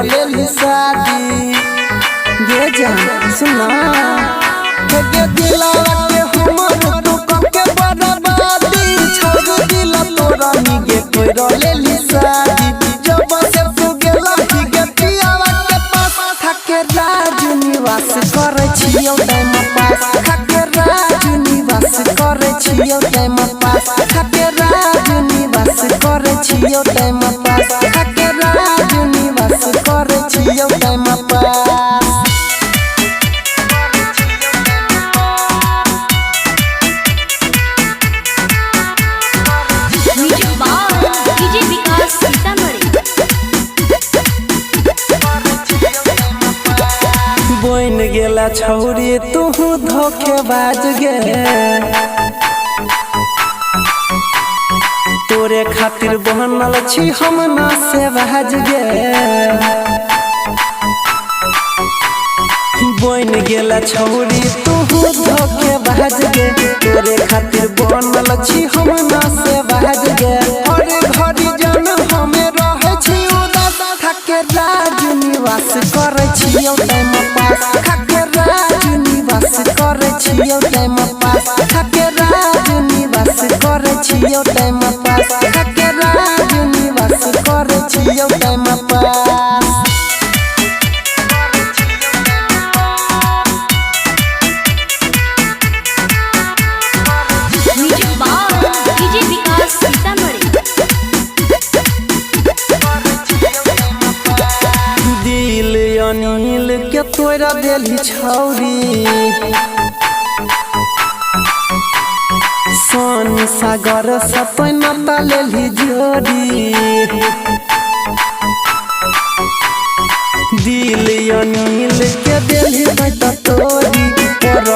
लेली शादी ये जान सुना के दिलावा के हमर तू के बर्बादी छोड़ दिला तोरा निगे कोइरा लेली शादी जब से तू गेला ही के पियावा के पास खाके राजनिवास करे छियौ टाइम पास खाके राजनिवास करे छियौ टाइम पास खाके राजनिवास करे छियौ टाइम पास खाके राजनिवास करे छियौ टाइम पास बोइन गेला छौरी तू धोखेबाज गे तोरे खातिर बनल छी हम ना से बाज गे बोइन गेला छौरी तू धोखेबाज गे तोरे खातिर बनल छी हम ना से बाज गे हर घड़ी जन हमें रहे छी उदास खाके राजनिवास करे छियौ टाइम पास खाके राजनिवास करे छियौ टाइम पास खाके राजनिवास करे छियौ टाइम पास खाके राजनिवास करे छियौ टाइम पास अनिल के तोरा देली छौरी सोन सागर सपना लेली जोड़ी दिल अनिल के देली बैठ तोरी पर